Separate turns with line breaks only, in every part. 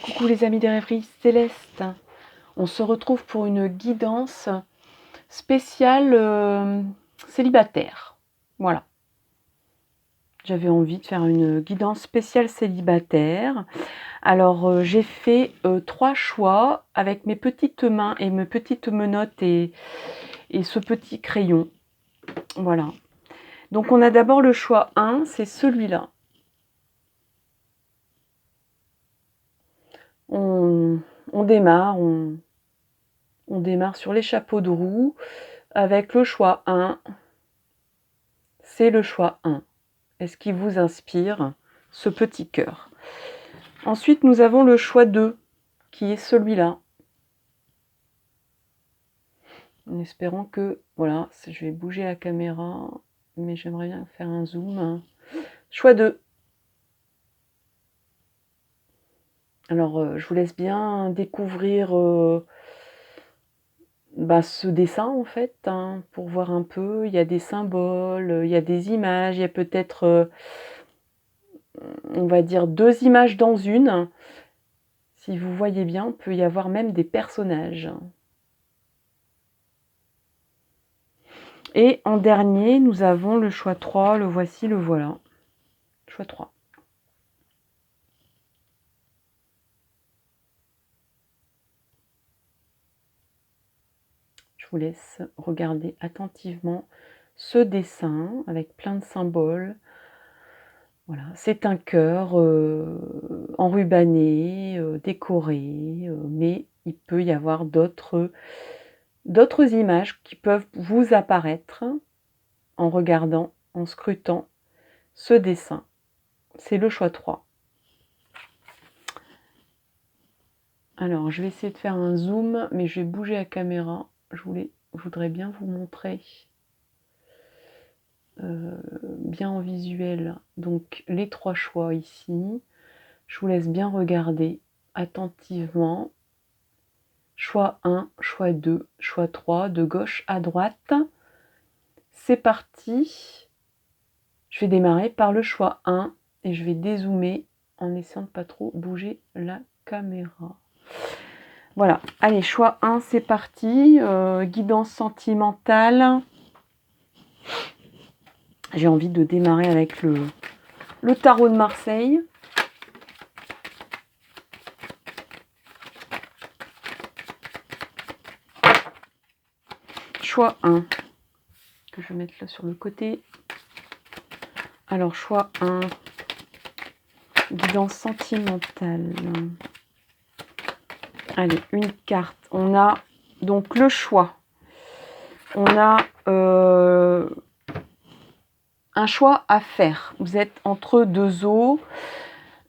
Coucou les amis des rêveries célestes, on se retrouve pour une guidance spéciale célibataire. Voilà, j'avais envie de faire une guidance spéciale célibataire. Alors j'ai fait 3 choix avec mes petites mains et mes petites menottes et ce petit crayon. Voilà, donc on a d'abord le choix 1, c'est celui-là. On démarre, on démarre sur les chapeaux de roue avec le choix 1. C'est le choix 1. Est-ce qu'il vous inspire ce petit cœur? Ensuite, nous avons le choix 2, qui est celui-là. En espérant que, voilà, je vais bouger la caméra, mais j'aimerais bien faire un zoom. Choix 2. Alors, je vous laisse bien découvrir ce dessin, en fait, hein, pour voir un peu. Il y a des symboles, il y a des images, il y a peut-être, on va dire, 2 images dans une. Si vous voyez bien, il peut y avoir même des personnages. Et en dernier, nous avons le choix 3, le voici, le voilà. Choix 3. Je vous laisse regarder attentivement ce dessin avec plein de symboles. Voilà, c'est un cœur enrubanné, décoré, mais il peut y avoir d'autres images qui peuvent vous apparaître en regardant, en scrutant ce dessin. C'est le choix 3. Alors, je vais essayer de faire un zoom, mais je vais bouger la caméra. Je voudrais bien vous montrer bien en visuel. Donc, les 3 choix ici. Je vous laisse bien regarder attentivement. Choix 1, choix 2, choix 3, de gauche à droite. C'est parti. Je vais démarrer par le choix 1 et je vais dézoomer en essayant de ne pas trop bouger la caméra. Voilà, allez, choix 1, c'est parti. Guidance sentimentale. J'ai envie de démarrer avec le tarot de Marseille. Choix 1, que je vais mettre là sur le côté. Alors, choix 1, guidance sentimentale. Allez, une carte. On a donc le choix. On a un choix à faire. Vous êtes entre 2 eaux.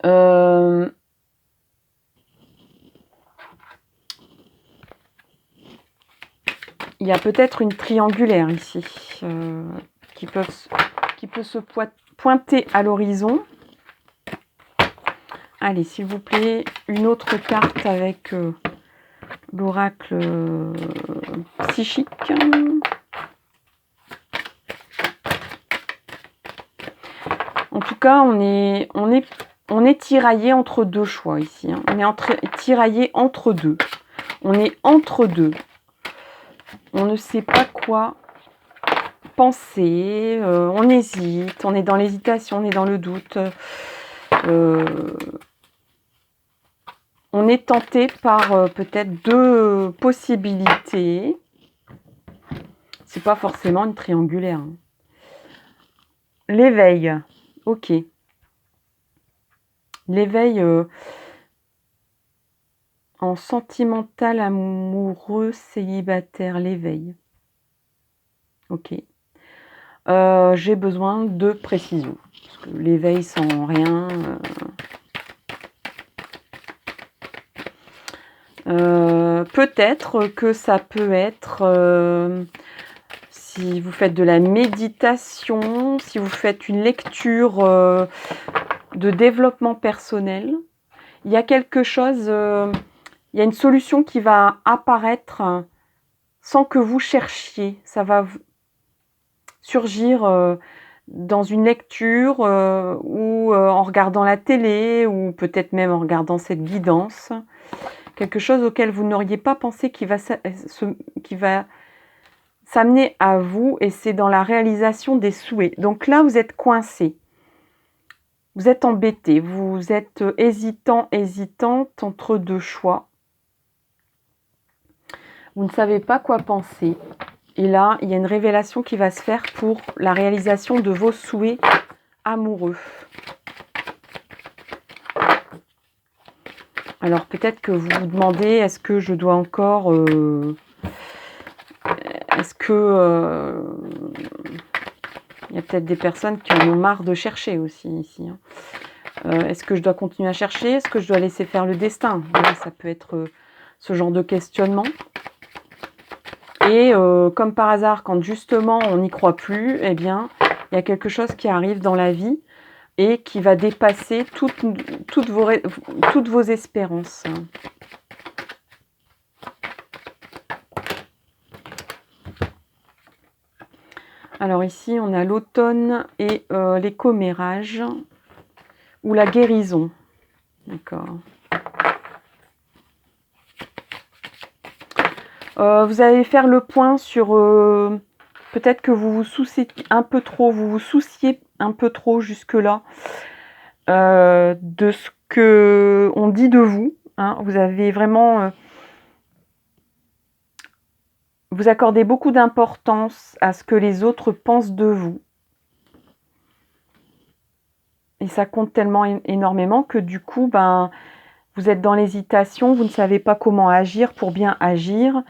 Il y a peut-être une triangulaire ici qui peut se pointer à l'horizon. Allez, s'il vous plaît, une autre carte avec l'oracle psychique. En tout cas, on est tiraillé entre 2 choix ici. Hein. On est tiraillé entre 2. On est entre 2. On ne sait pas quoi penser. On hésite. On est dans l'hésitation. On est dans le doute. On est tenté par peut-être 2 possibilités. C'est pas forcément une triangulaire. Hein. L'éveil. Ok. L'éveil en sentimental, amoureux, célibataire. L'éveil. Ok. J'ai besoin de précision. Parce que l'éveil sans rien... peut-être que ça peut être si vous faites de la méditation, si vous faites une lecture de développement personnel, il y a quelque chose, il y a une solution qui va apparaître sans que vous cherchiez. Ça va surgir dans une lecture ou en regardant la télé ou peut-être même en regardant cette guidance. Quelque chose auquel vous n'auriez pas pensé qui va s'amener à vous, et c'est dans la réalisation des souhaits. Donc là, vous êtes coincé. Vous êtes embêté, vous êtes hésitante entre deux choix. Vous ne savez pas quoi penser. Et là, il y a une révélation qui va se faire pour la réalisation de vos souhaits amoureux. Alors peut-être que vous vous demandez, est-ce que je dois encore... est-ce que... il y a peut-être des personnes qui en ont marre de chercher aussi ici. Est-ce que je dois continuer à chercher? Est-ce que je dois laisser faire le destin? Voilà, ça peut être ce genre de questionnement. Et comme par hasard, quand justement on n'y croit plus, eh bien, il y a quelque chose qui arrive dans la vie et qui va dépasser toutes vos espérances. Alors ici, on a l'automne et les commérages ou la guérison. D'accord. Vous allez faire le point sur... peut-être que vous vous souciez un peu trop, jusque-là de ce qu'on dit de vous. Hein. Vous avez vraiment... vous accordez beaucoup d'importance à ce que les autres pensent de vous. Et ça compte tellement énormément que du coup, vous êtes dans l'hésitation, vous ne savez pas comment agir pour bien agir.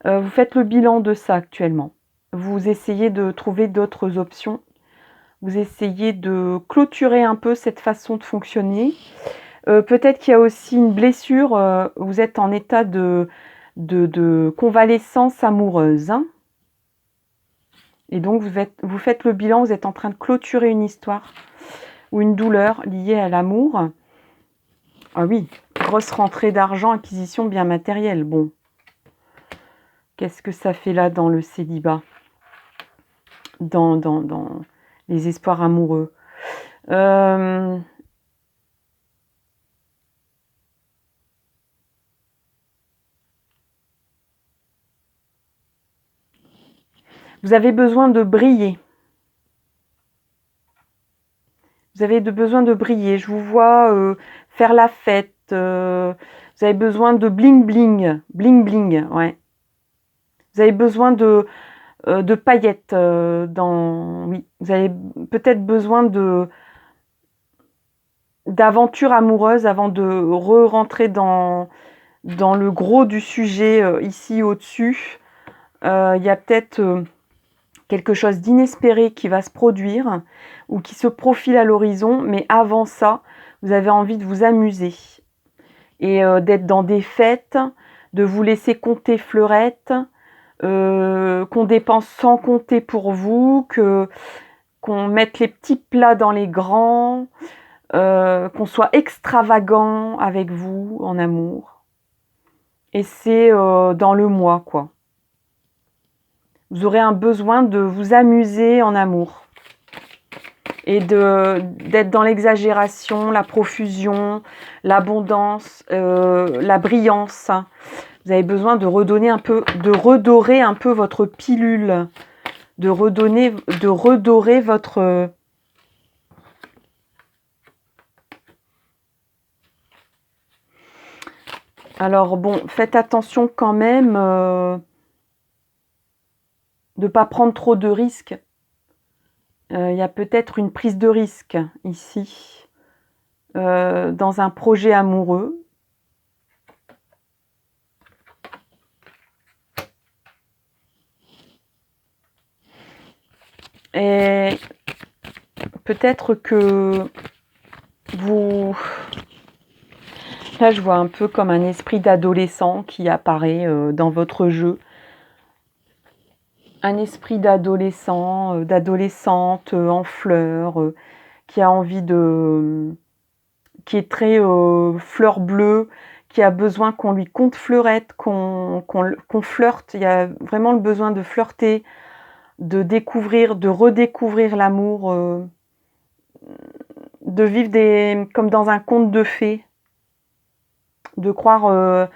Vous faites le bilan de ça actuellement. Vous essayez de trouver d'autres options. Vous essayez de clôturer un peu cette façon de fonctionner. Peut-être qu'il y a aussi une blessure. Vous êtes en état de convalescence amoureuse. Hein. Et donc, vous faites le bilan. Vous êtes en train de clôturer une histoire ou une douleur liée à l'amour. Ah oui, grosse rentrée d'argent, acquisition bien matérielle. Bon. Qu'est-ce que ça fait là dans le célibat? Dans les espoirs amoureux. Vous avez besoin de briller. Vous avez besoin de briller. Je vous vois faire la fête. Vous avez besoin de bling bling. Bling bling, ouais. Vous avez besoin de paillettes. Oui, vous avez peut-être besoin d'aventure amoureuse avant de re-rentrer dans le gros du sujet ici au-dessus. Il y a peut-être quelque chose d'inespéré qui va se produire ou qui se profile à l'horizon, mais avant ça, vous avez envie de vous amuser et d'être dans des fêtes, de vous laisser compter fleurettes, qu'on dépense sans compter pour vous, qu'on mette les petits plats dans les grands, qu'on soit extravagant avec vous en amour. Et c'est dans le mois, quoi. Vous aurez un besoin de vous amuser en amour et d'être dans l'exagération, la profusion, l'abondance, la brillance. Vous avez besoin de redorer un peu votre pilule, de redorer votre... Alors bon, faites attention quand même de ne pas prendre trop de risques. Il y a peut-être une prise de risque ici, dans un projet amoureux. Et peut-être que vous... Là, je vois un peu comme un esprit d'adolescent qui apparaît dans votre jeu. Un esprit d'adolescent, d'adolescente en fleurs, qui a envie de... qui est très fleur bleue, qui a besoin qu'on lui compte fleurette, qu'on flirte. Il y a vraiment le besoin de flirter de découvrir, de redécouvrir l'amour, de vivre comme dans un conte de fées, de croire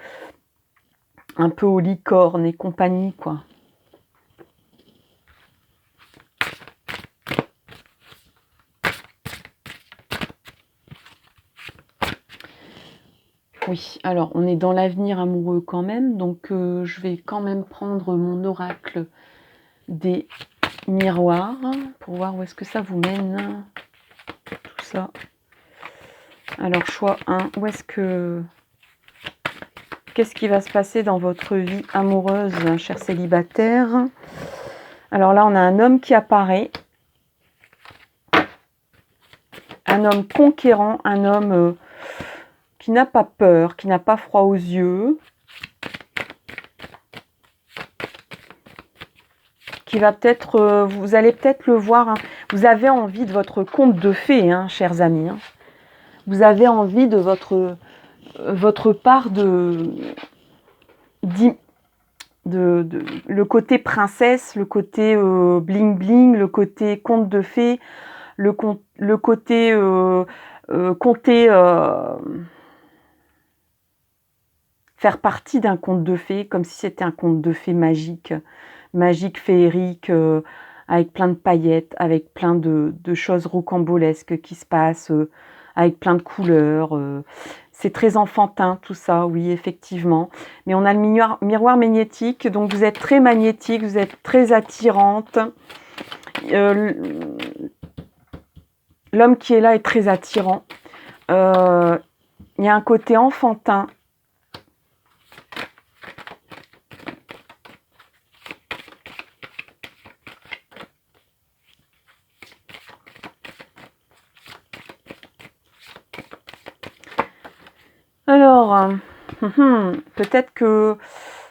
un peu aux licornes et compagnie, quoi. Oui, alors on est dans l'avenir amoureux quand même, donc je vais quand même prendre mon oracle des miroirs pour voir où est-ce que ça vous mène, tout ça. Alors choix 1, qu'est-ce qui va se passer dans votre vie amoureuse, cher célibataire? Alors là, on a un homme qui apparaît, un homme conquérant, un homme qui n'a pas peur, qui n'a pas froid aux yeux, qui va peut-être, vous allez peut-être le voir, hein, vous avez envie de votre conte de fées, hein, chers amis. Hein. Vous avez envie de votre part le côté princesse, le côté bling bling, le côté conte de fées, le côté conter, faire partie d'un conte de fées, comme si c'était un conte de fées magique, féerique, avec plein de paillettes, avec plein de choses rocambolesques qui se passent, avec plein de couleurs. C'est très enfantin tout ça, oui, effectivement. Mais on a le miroir magnétique, donc vous êtes très magnétique, vous êtes très attirante. L'homme qui est là est très attirant. Il y a un côté enfantin. Alors, peut-être que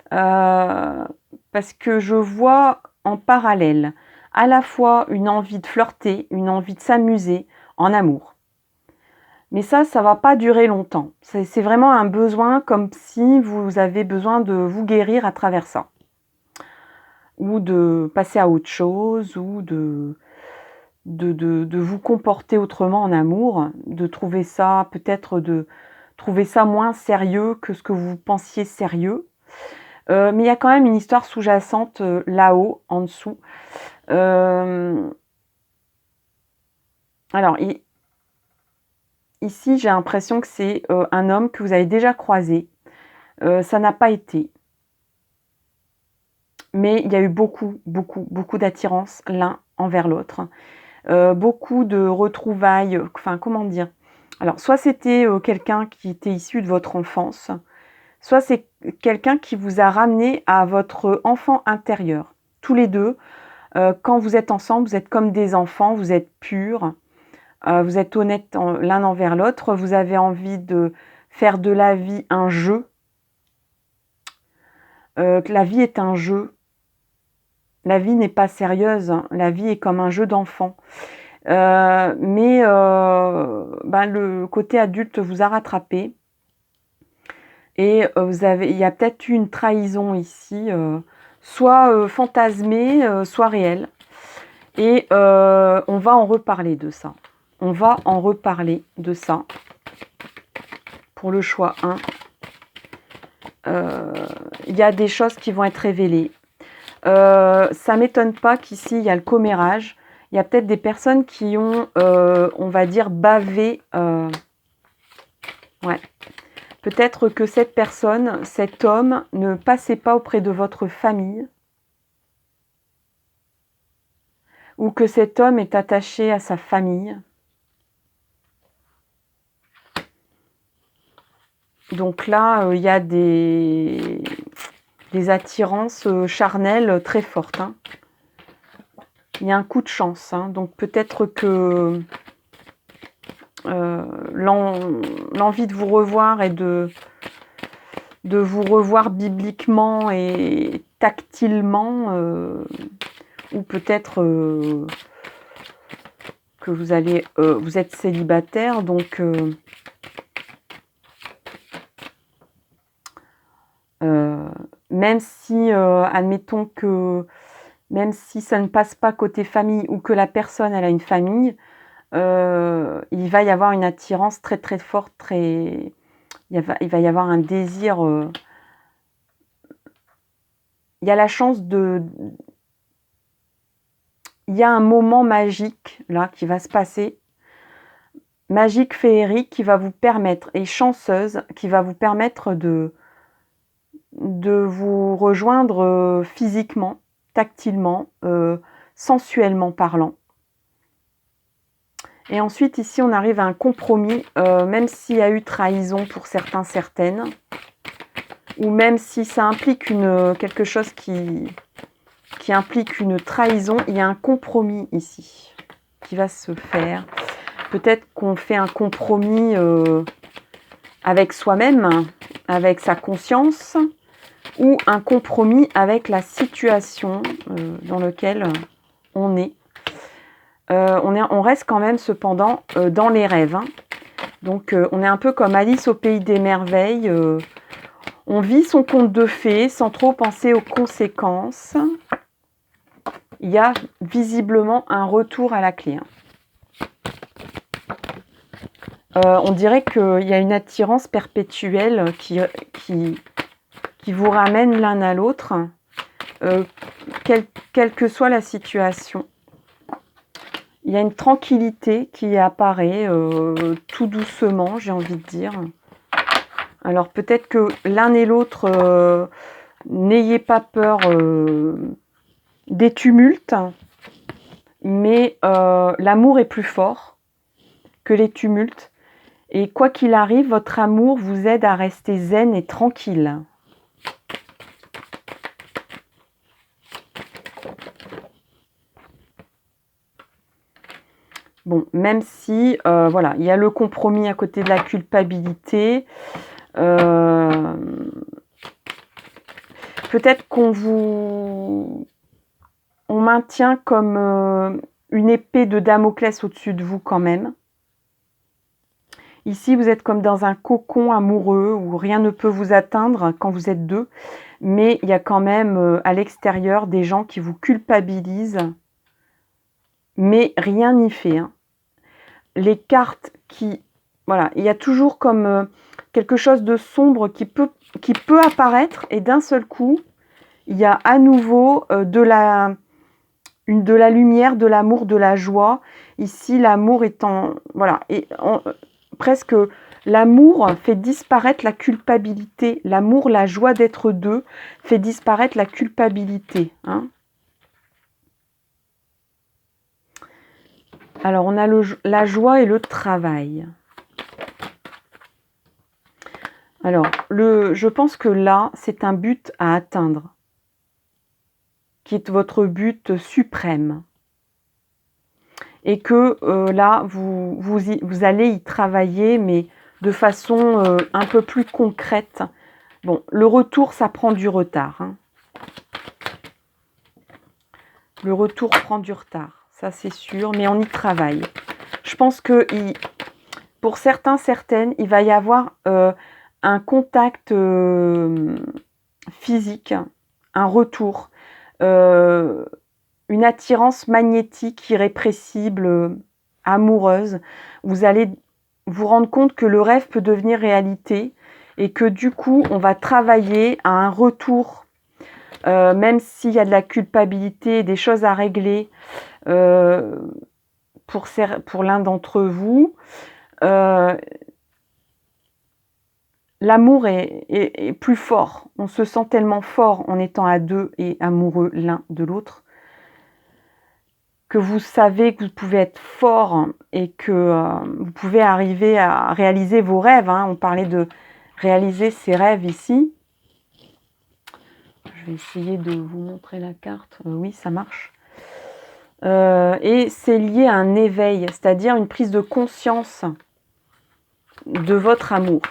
parce que je vois en parallèle à la fois une envie de flirter, une envie de s'amuser en amour. Mais ça va pas durer longtemps. C'est vraiment un besoin comme si vous avez besoin de vous guérir à travers ça. Ou de passer à autre chose, ou de vous comporter autrement en amour, de trouver ça, peut-être de trouver ça moins sérieux que ce que vous pensiez sérieux. Mais il y a quand même une histoire sous-jacente là-haut, en dessous. Alors, ici, j'ai l'impression que c'est un homme que vous avez déjà croisé. Ça n'a pas été. Mais il y a eu beaucoup d'attirance l'un envers l'autre. Beaucoup de retrouvailles, enfin, comment dire? Alors, soit c'était quelqu'un qui était issu de votre enfance, soit c'est quelqu'un qui vous a ramené à votre enfant intérieur. Tous les deux, quand vous êtes ensemble, vous êtes comme des enfants, vous êtes purs, vous êtes honnêtes l'un envers l'autre, vous avez envie de faire de la vie un jeu, que la vie est un jeu. La vie n'est pas sérieuse, hein. La vie est comme un jeu d'enfant. Mais le côté adulte vous a rattrapé. Et il y a peut-être eu une trahison ici, soit fantasmée, soit réelle. Et on va en reparler de ça. On va en reparler de ça. Pour le choix 1. Il y a des choses qui vont être révélées. Ça m'étonne pas qu'ici, il y a le commérage. Il y a peut-être des personnes qui ont, on va dire, bavé. Ouais. Peut-être que cette personne, cet homme, ne passait pas auprès de votre famille. Ou que cet homme est attaché à sa famille. Donc là, il y a des attirances charnelles très fortes. Hein. Il y a un coup de chance. Hein. Donc peut-être que l'envie de vous revoir et de vous revoir bibliquement et tactilement, ou peut-être que vous êtes célibataire, donc même si, admettons que même si ça ne passe pas côté famille ou que la personne elle a une famille, il va y avoir une attirance très très forte, il va y avoir un désir, il y a la chance de... Il y a un moment magique là qui va se passer, magique, féerique, qui va vous permettre, et chanceuse, qui va vous permettre de vous rejoindre physiquement, tactilement, sensuellement parlant. Et ensuite, ici, on arrive à un compromis, même s'il y a eu trahison pour certains, certaines, ou même si ça implique quelque chose qui implique une trahison, il y a un compromis ici qui va se faire. Peut-être qu'on fait un compromis avec soi-même, avec sa conscience, ou un compromis avec la situation dans laquelle on est. On reste quand même cependant dans les rêves. Hein. Donc on est un peu comme Alice au pays des merveilles. On vit son conte de fées sans trop penser aux conséquences. Il y a visiblement un retour à la clé. On dirait qu'il y a une attirance perpétuelle qui vous ramène l'un à l'autre, quelle que soit la situation. Il y a une tranquillité qui apparaît tout doucement, j'ai envie de dire. Alors peut-être que l'un et l'autre, n'ayez pas peur des tumultes, mais l'amour est plus fort que les tumultes. Et quoi qu'il arrive, votre amour vous aide à rester zen et tranquille. Bon, même si, voilà, il y a le compromis à côté de la culpabilité. Peut-être on maintient comme une épée de Damoclès au-dessus de vous quand même. Ici, vous êtes comme dans un cocon amoureux où rien ne peut vous atteindre quand vous êtes deux. Mais il y a quand même à l'extérieur des gens qui vous culpabilisent. Mais rien n'y fait. Hein. Les cartes qui... Voilà, il y a toujours comme quelque chose de sombre qui peut apparaître. Et d'un seul coup, il y a à nouveau de la lumière, de l'amour, de la joie. Ici, l'amour étant... Voilà, presque l'amour fait disparaître la culpabilité. L'amour, la joie d'être deux, fait disparaître la culpabilité. Hein. Alors, on a la joie et le travail. Alors, je pense que là, c'est un but à atteindre, qui est votre but suprême. Et que là, vous allez y travailler, mais de façon un peu plus concrète. Bon, le retour, ça prend du retard. Hein. Le retour prend du retard, ça c'est sûr, mais on y travaille. Je pense que pour certains, certaines, il va y avoir un contact physique, un retour, une attirance magnétique irrépressible, amoureuse. Vous allez vous rendre compte que le rêve peut devenir réalité et que du coup, on va travailler à un retour, même s'il y a de la culpabilité, des choses à régler pour l'un d'entre vous. L'amour est plus fort. On se sent tellement fort en étant à deux et amoureux l'un de l'autre que vous savez que vous pouvez être fort et que vous pouvez arriver à réaliser vos rêves. Hein. On parlait de réaliser ses rêves ici. Je vais essayer de vous montrer la carte. Oui, ça marche. Et c'est lié à un éveil, c'est-à-dire une prise de conscience de votre amour.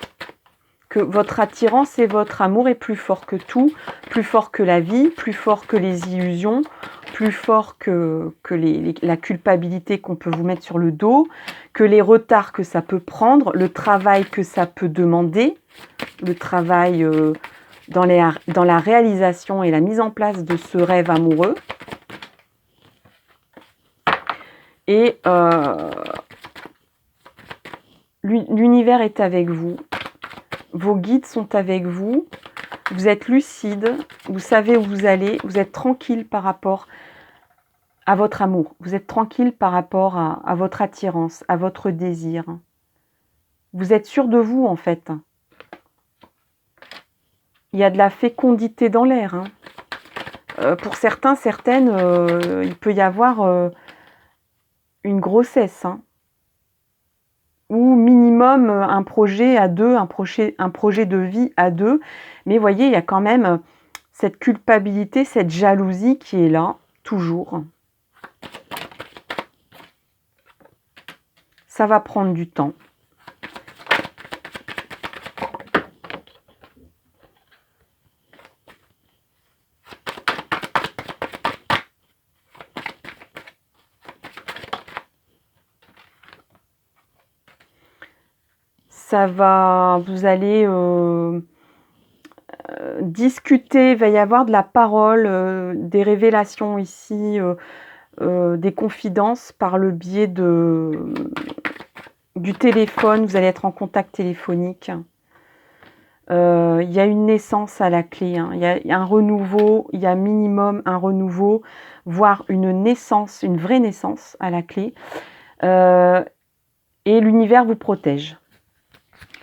Que votre attirance et votre amour est plus fort que tout, plus fort que la vie, plus fort que les illusions, plus fort que la culpabilité qu'on peut vous mettre sur le dos, que les retards que ça peut prendre, le travail que ça peut demander, le travail dans la réalisation et la mise en place de ce rêve amoureux. Et l'univers est avec vous. Vos guides sont avec vous. Vous êtes lucide. Vous savez où vous allez. Vous êtes tranquille par rapport à votre amour. Vous êtes tranquille par rapport à votre attirance, à votre désir. Vous êtes sûr de vous, en fait. Il y a de la fécondité dans l'air. Hein. Pour certains, certaines, il peut y avoir une grossesse. Hein. Ou minimum un projet à deux, un projet de vie à deux. Mais vous voyez, il y a quand même cette culpabilité, cette jalousie qui est là, toujours. Ça va prendre du temps. Ça va, vous allez discuter, il va y avoir de la parole, des révélations ici, des confidences par le biais du téléphone. Vous allez être en contact téléphonique. Il y a une naissance à la clé. Hein. Il y a un renouveau, il y a minimum un renouveau, voire une naissance, une vraie naissance à la clé. Et l'univers vous protège.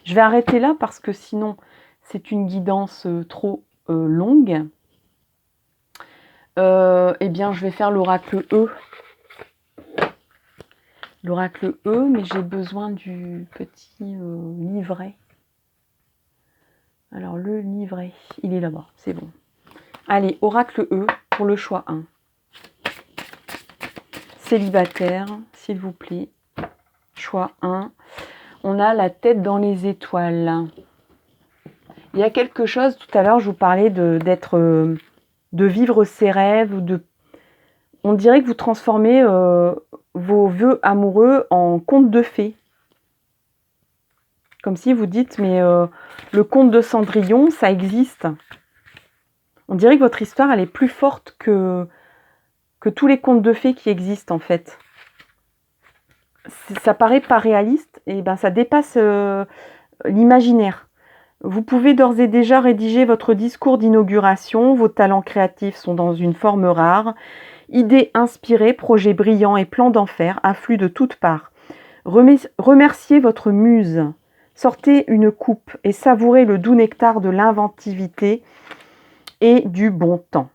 Je vais arrêter là parce que sinon, c'est une guidance trop longue. Eh bien, je vais faire l'oracle E. L'oracle E, mais j'ai besoin du petit livret. Alors, le livret, il est là-bas, c'est bon. Allez, oracle E pour le choix 1. Célibataire, s'il vous plaît. Choix 1. On a la tête dans les étoiles. Il y a quelque chose, tout à l'heure, je vous parlais de vivre ses rêves. On dirait que vous transformez vos vœux amoureux en conte de fées. Comme si vous dites, mais le conte de Cendrillon, ça existe. On dirait que votre histoire, elle est plus forte que tous les contes de fées qui existent, en fait. Ça paraît pas réaliste, et ben ça dépasse l'imaginaire. Vous pouvez d'ores et déjà rédiger votre discours d'inauguration. Vos talents créatifs sont dans une forme rare. Idées inspirées, projets brillants et plans d'enfer affluent de toutes parts. Remerciez votre muse. Sortez une coupe et savourez le doux nectar de l'inventivité et du bon temps.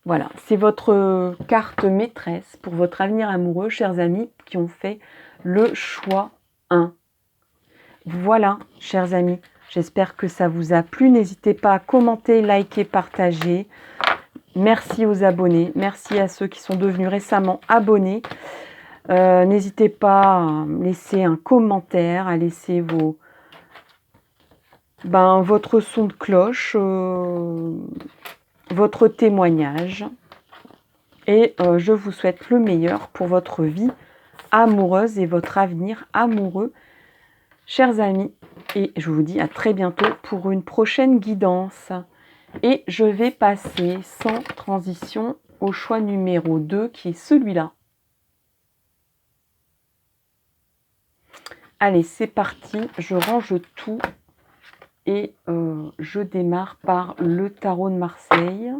Voilà, c'est votre carte maîtresse pour votre avenir amoureux, chers amis qui ont fait le choix 1. Voilà, chers amis, j'espère que ça vous a plu. N'hésitez pas à commenter, liker, partager. Merci aux abonnés, merci à ceux qui sont devenus récemment abonnés. N'hésitez pas à laisser un commentaire, à laisser votre son de cloche, votre témoignage. Et je vous souhaite le meilleur pour votre vie amoureuse et votre avenir amoureux, chers amis. Et je vous dis à très bientôt pour une prochaine guidance. Et je vais passer sans transition au choix numéro 2 qui est celui-là. Allez, c'est parti, je range tout et je démarre par le tarot de Marseille.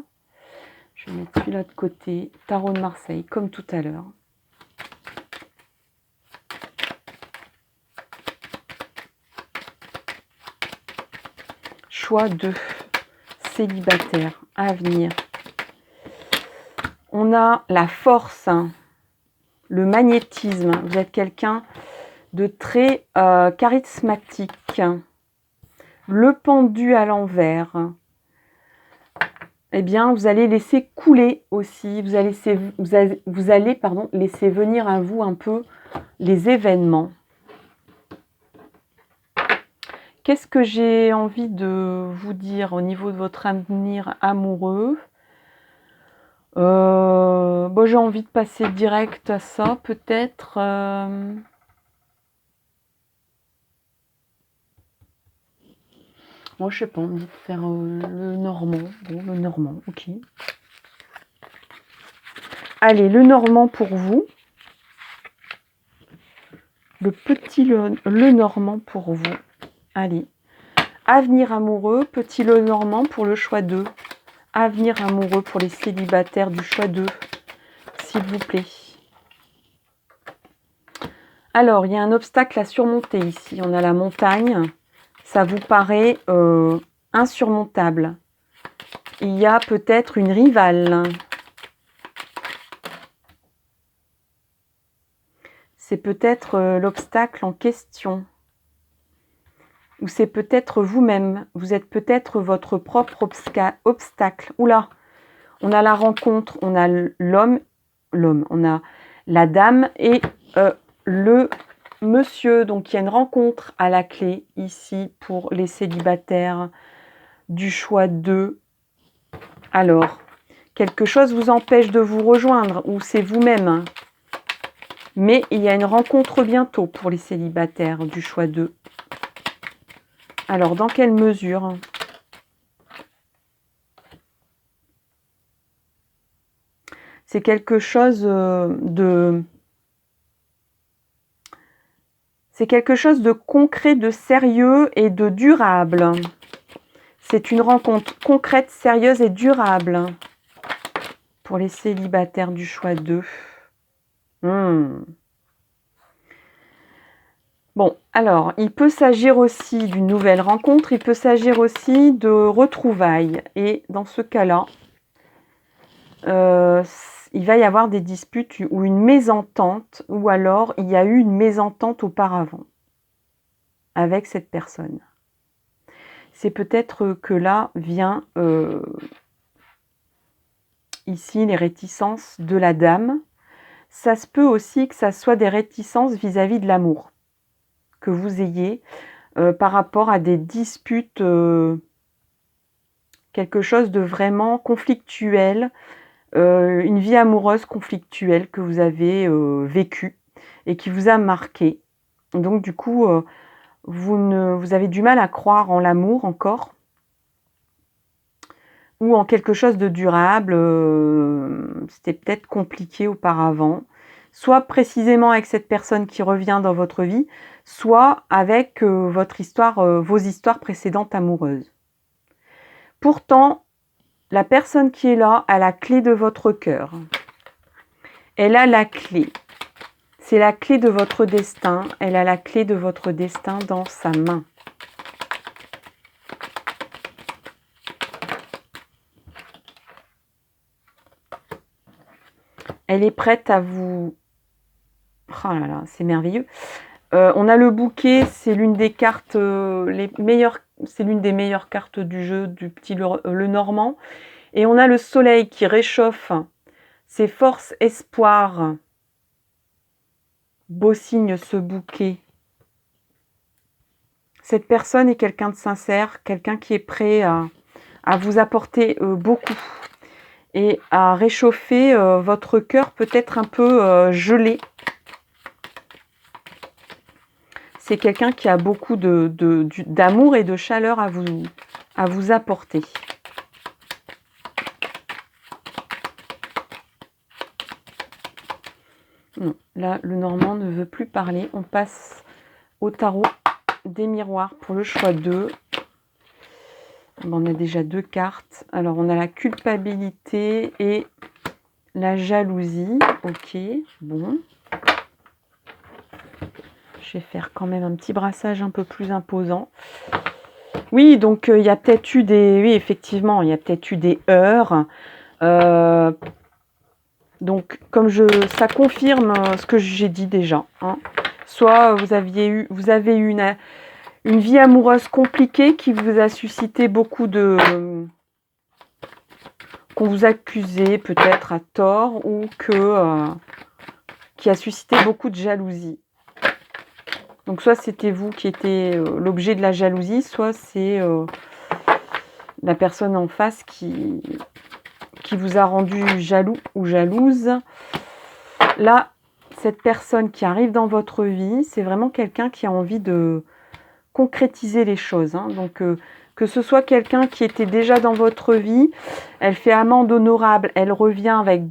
Je vais mettre celui-là de côté, tarot de Marseille, comme tout à l'heure. Choix 2, célibataire, avenir. On a la force, le magnétisme. Vous êtes quelqu'un de très charismatique. Le pendu à l'envers. Eh bien, vous allez laisser couler aussi. Vous allez laisser venir à vous un peu les événements. Qu'est-ce que j'ai envie de vous dire au niveau de votre avenir amoureux ? J'ai envie de passer direct à ça, peut-être. Moi, je sais pas, on me dit de faire le normand. Bon, le normand, ok. Allez, le Normand pour vous. Le petit le Normand pour vous. Allez. Avenir amoureux, petit le Normand pour le choix 2. Avenir amoureux pour les célibataires du choix 2. S'il vous plaît. Alors, il y a un obstacle à surmonter ici. On a la montagne. Ça vous paraît insurmontable. Il y a peut-être une rivale. C'est peut-être l'obstacle en question. Ou c'est peut-être vous-même. Vous êtes peut-être votre propre obstacle. Oula, on a la rencontre, on a l'homme, on a la dame et le monsieur. Donc il y a une rencontre à la clé ici pour les célibataires du choix 2. Alors, quelque chose vous empêche de vous rejoindre ou c'est vous-même. Mais il y a une rencontre bientôt pour les célibataires du choix 2. Alors, dans quelle mesure? C'est quelque chose c'est quelque chose de concret, de sérieux et de durable. C'est une rencontre concrète, sérieuse et durable pour les célibataires du choix 2. Bon, alors, il peut s'agir aussi d'une nouvelle rencontre, il peut s'agir aussi de retrouvailles. Et dans ce cas-là, il va y avoir des disputes ou une mésentente, ou alors il y a eu une mésentente auparavant avec cette personne. C'est peut-être que là vient ici les réticences de la dame. Ça se peut aussi que ça soit des réticences vis-à-vis de l'amour que vous ayez par rapport à des disputes, quelque chose de vraiment conflictuel, une vie amoureuse conflictuelle que vous avez vécue et qui vous a marqué. Donc du coup, vous avez du mal à croire en l'amour encore ou en quelque chose de durable. C'était peut-être compliqué auparavant, soit précisément avec cette personne qui revient dans votre vie, soit avec votre histoire, vos histoires précédentes amoureuses. Pourtant, la personne qui est là a la clé de votre cœur. Elle a la clé. C'est la clé de votre destin. Elle a la clé de votre destin dans sa main. Elle est prête à vous... Oh là là, c'est merveilleux. On a le bouquet, c'est l'une des cartes c'est l'une des meilleures cartes du jeu du petit le Normand. Et on a le soleil qui réchauffe ses forces, espoirs. Beau signe ce bouquet. Cette personne est quelqu'un de sincère, quelqu'un qui est prêt à vous apporter beaucoup et à réchauffer votre cœur peut-être un peu gelé. C'est quelqu'un qui a beaucoup d'amour et de chaleur à vous apporter. Non, là, le Normand ne veut plus parler. On passe au tarot des miroirs pour le choix 2. Bon, on a déjà 2 cartes. Alors, on a la culpabilité et la jalousie. Ok, bon. Je vais faire quand même un petit brassage un peu plus imposant. Oui, donc il y a peut-être eu des... Oui, effectivement, il y a peut-être eu des heurts. Donc, ça confirme ce que j'ai dit déjà. Hein. Soit vous avez eu une vie amoureuse compliquée qui vous a suscité beaucoup de... qu'on vous accusait peut-être à tort ou qui a suscité beaucoup de jalousie. Donc soit c'était vous qui étiez l'objet de la jalousie, soit c'est la personne en face qui vous a rendu jaloux ou jalouse. Là, cette personne qui arrive dans votre vie, c'est vraiment quelqu'un qui a envie de concrétiser les choses. Hein. Donc que ce soit quelqu'un qui était déjà dans votre vie, elle fait amende honorable, elle revient avec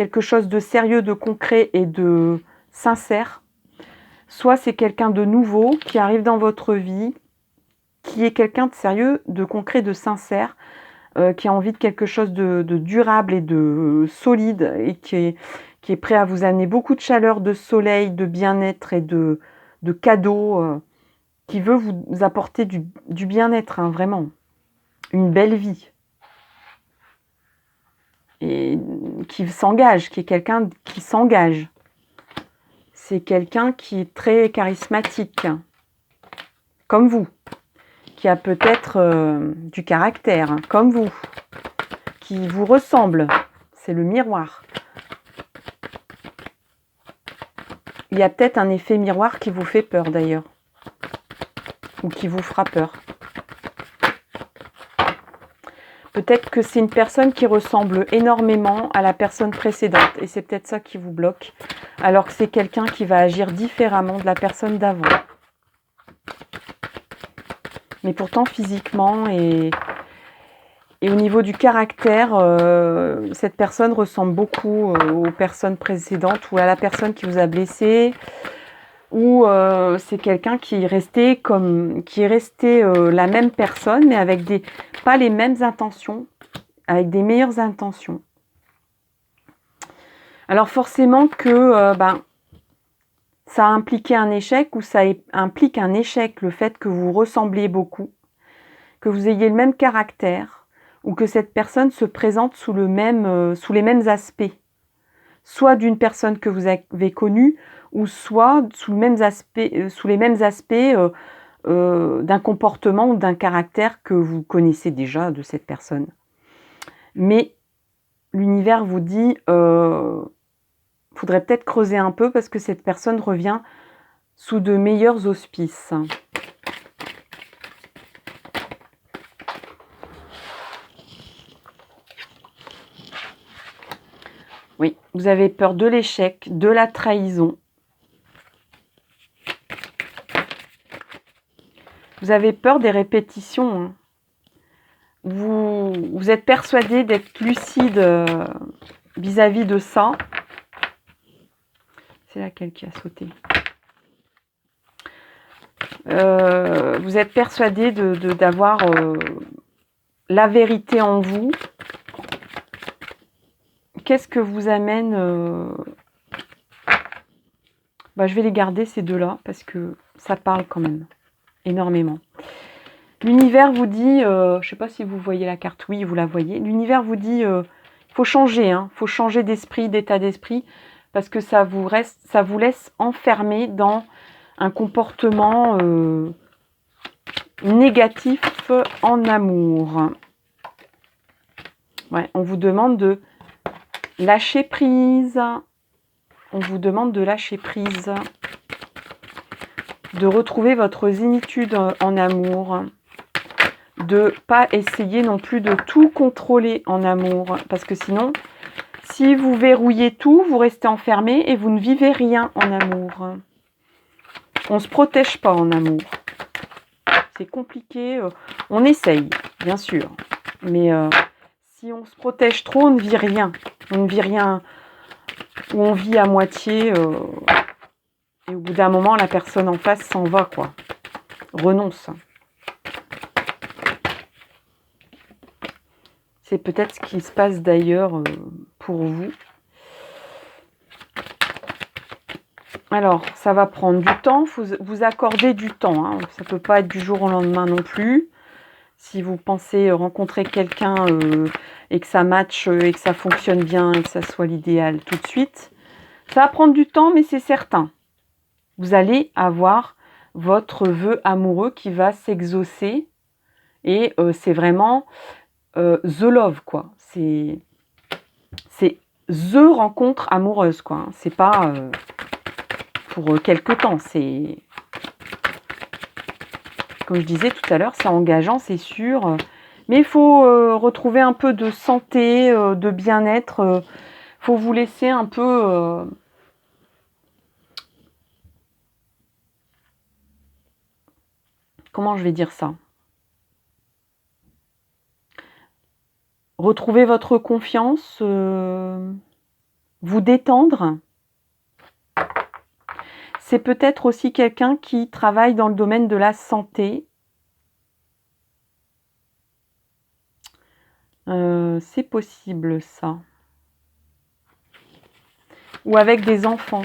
quelque chose de sérieux, de concret et de sincère. Soit c'est quelqu'un de nouveau qui arrive dans votre vie, qui est quelqu'un de sérieux, de concret, de sincère, qui a envie de quelque chose de durable et de solide et qui est prêt à vous amener beaucoup de chaleur, de soleil, de bien-être et de cadeaux, qui veut vous apporter du bien-être, hein, vraiment. Une belle vie. Et qui s'engage, qui est quelqu'un qui s'engage. C'est quelqu'un qui est très charismatique, comme vous, qui a peut-être du caractère, comme vous, qui vous ressemble. C'est le miroir. Il y a peut-être un effet miroir qui vous fait peur d'ailleurs, ou qui vous fera peur. Peut-être que c'est une personne qui ressemble énormément à la personne précédente, et c'est peut-être ça qui vous bloque, alors que c'est quelqu'un qui va agir différemment de la personne d'avant. Mais pourtant, physiquement et au niveau du caractère, cette personne ressemble beaucoup aux personnes précédentes ou à la personne qui vous a blessé, ou c'est quelqu'un qui est resté la même personne, mais avec pas les mêmes intentions, avec des meilleures intentions. Alors forcément que ça a impliqué un échec, ou ça implique un échec, le fait que vous ressembliez beaucoup, que vous ayez le même caractère, ou que cette personne se présente sous les mêmes aspects, soit d'une personne que vous avez connue, ou soit sous les mêmes aspects d'un comportement ou d'un caractère que vous connaissez déjà de cette personne. Mais l'univers vous dit, faudrait peut-être creuser un peu parce que cette personne revient sous de meilleurs auspices. Oui, vous avez peur de l'échec, de la trahison. Vous avez peur des répétitions. Hein. Vous êtes persuadé d'être lucide vis-à-vis de ça. C'est laquelle qui a sauté? Vous êtes persuadé d'avoir la vérité en vous. Qu'est-ce que vous amène je vais les garder ces deux-là parce que ça parle quand même énormément. L'univers vous dit, je ne sais pas si vous voyez la carte, oui, vous la voyez. L'univers vous dit, faut changer, faut changer d'esprit, d'état d'esprit, parce que ça vous laisse enfermé dans un comportement négatif en amour. Ouais, on vous demande de lâcher prise. On vous demande de lâcher prise, de retrouver votre zénitude en amour, de pas essayer non plus de tout contrôler en amour, parce que sinon, si vous verrouillez tout, vous restez enfermé et vous ne vivez rien en amour. On ne se protège pas en amour. C'est compliqué. On essaye, bien sûr. Mais si on se protège trop, on ne vit rien. On ne vit rien. Ou on vit à moitié. Et au bout d'un moment, la personne en face s'en va, quoi. Renonce. C'est peut-être ce qui se passe d'ailleurs pour vous. Alors, ça va prendre du temps. Il faut vous accorder du temps. Hein. Ça ne peut pas être du jour au lendemain non plus. Si vous pensez rencontrer quelqu'un et que ça matche et que ça fonctionne bien et que ça soit l'idéal tout de suite, ça va prendre du temps, mais c'est certain. Vous allez avoir votre vœu amoureux qui va s'exaucer. Et c'est vraiment the love, quoi. C'est the rencontre amoureuse, quoi. C'est pas pour quelque temps. C'est, comme je disais tout à l'heure, c'est engageant, c'est sûr. Mais il faut retrouver un peu de santé, de bien-être. Il faut vous laisser un peu... comment je vais dire ça? Retrouver votre confiance, vous détendre. C'est peut-être aussi quelqu'un qui travaille dans le domaine de la santé. C'est possible ça. Ou avec des enfants.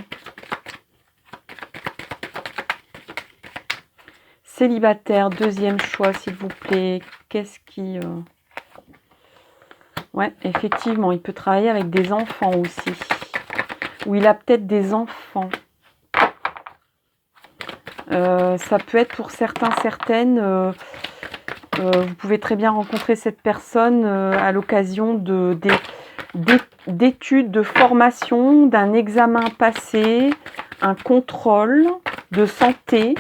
Célibataire, deuxième choix s'il vous plaît. Qu'est-ce qui... Ouais, effectivement, il peut travailler avec des enfants aussi. Ou il a peut-être des enfants. Ça peut être pour certains, certaines... vous pouvez très bien rencontrer cette personne à l'occasion d'études, de formation, d'un examen passé, un contrôle de santé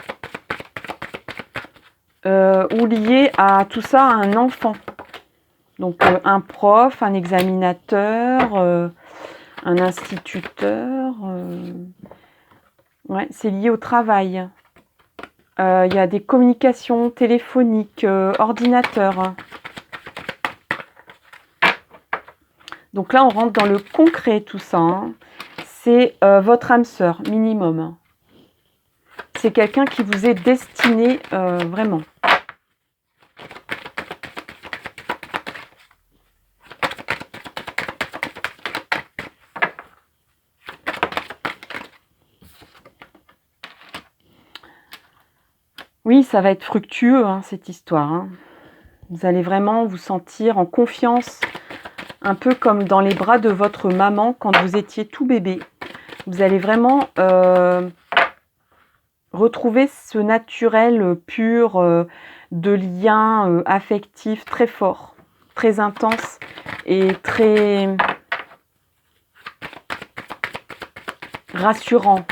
ou lié à tout ça à un enfant. Donc un prof, un examinateur, un instituteur. Ouais, c'est lié au travail. Il y a des communications téléphoniques, ordinateur. Donc là, on rentre dans le concret, tout ça. Hein. C'est votre âme sœur, minimum. C'est quelqu'un qui vous est destiné vraiment. Oui, ça va être fructueux, hein, cette histoire. Hein. Vous allez vraiment vous sentir en confiance, un peu comme dans les bras de votre maman quand vous étiez tout bébé. Vous allez vraiment retrouver ce naturel pur de lien affectif très fort, très intense et très rassurant.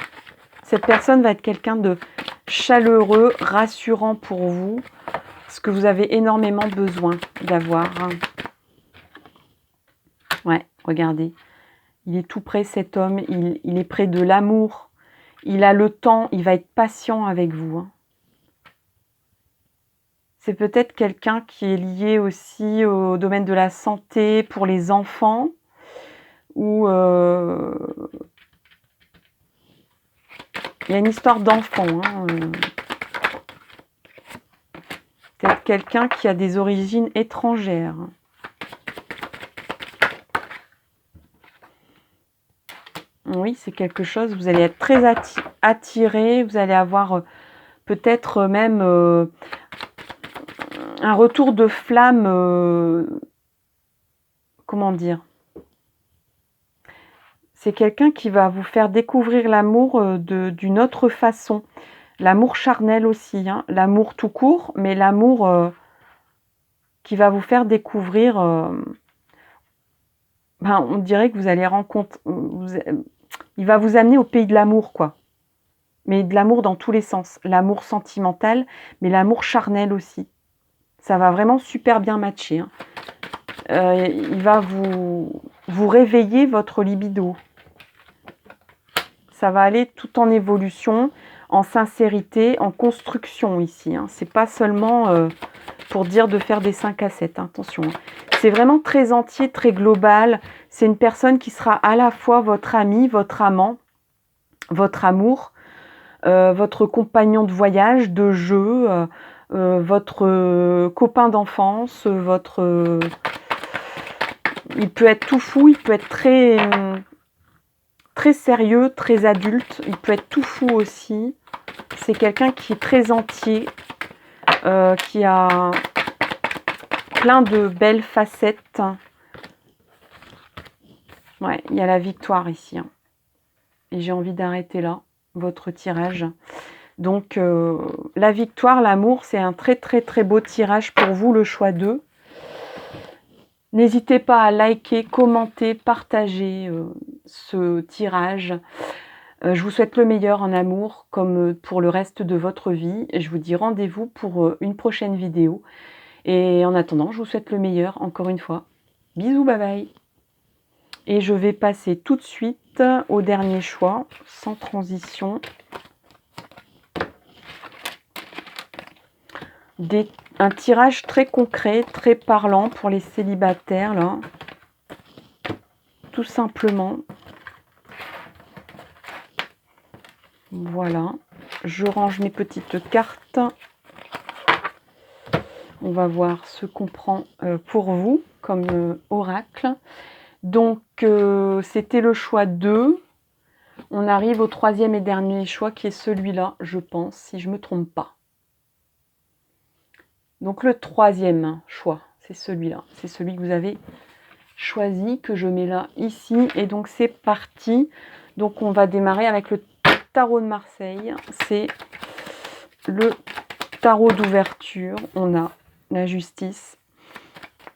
Cette personne va être quelqu'un de chaleureux, rassurant pour vous, ce que vous avez énormément besoin d'avoir. Ouais, regardez, il est tout près cet homme, il est près de l'amour, il a le temps, il va être patient avec vous. Hein. C'est peut-être quelqu'un qui est lié aussi au domaine de la santé pour les enfants ou il y a une histoire d'enfant. Hein. Peut-être quelqu'un qui a des origines étrangères. Oui, c'est quelque chose, vous allez être très attiré, vous allez avoir peut-être même un retour de flamme, comment dire? C'est quelqu'un qui va vous faire découvrir l'amour d'une autre façon. L'amour charnel aussi, hein. L'amour tout court, mais l'amour qui va vous faire découvrir... on dirait que vous allez rencontrer... il va vous amener au pays de l'amour, quoi. Mais de l'amour dans tous les sens. L'amour sentimental, mais l'amour charnel aussi. Ça va vraiment super bien matcher. Hein. Il va vous réveiller votre libido. Ça va aller tout en évolution, en sincérité, en construction ici. Hein. C'est pas seulement pour dire de faire des 5 à 7. Hein. Attention. Hein. C'est vraiment très entier, très global. C'est une personne qui sera à la fois votre ami, votre amant, votre amour, votre compagnon de voyage, de jeu, votre copain d'enfance, votre... il peut être tout fou, il peut être très sérieux, très adulte, il peut être tout fou aussi. C'est quelqu'un qui est très entier, qui a plein de belles facettes. Ouais, il y a la victoire ici. Hein. Et j'ai envie d'arrêter là votre tirage. Donc, la victoire, l'amour, c'est un très très très beau tirage pour vous, le choix 2. N'hésitez pas à liker, commenter, partager ce tirage. Je vous souhaite le meilleur en amour, comme pour le reste de votre vie. Je vous dis rendez-vous pour une prochaine vidéo. Et en attendant, je vous souhaite le meilleur, encore une fois. Bisous, bye bye. Et je vais passer tout de suite au dernier choix, sans transition. Un tirage très concret, très parlant pour les célibataires, là. Tout simplement. Voilà, je range mes petites cartes. On va voir ce qu'on prend pour vous comme oracle. Donc, c'était le choix 2. On arrive au troisième et dernier choix qui est celui-là, je pense, si je ne me trompe pas. Donc, le troisième choix, c'est celui-là. C'est celui que vous avez choisi, que je mets là, ici. Et donc, c'est parti. Donc, on va démarrer avec le tarot de Marseille. C'est le tarot d'ouverture. On a la justice.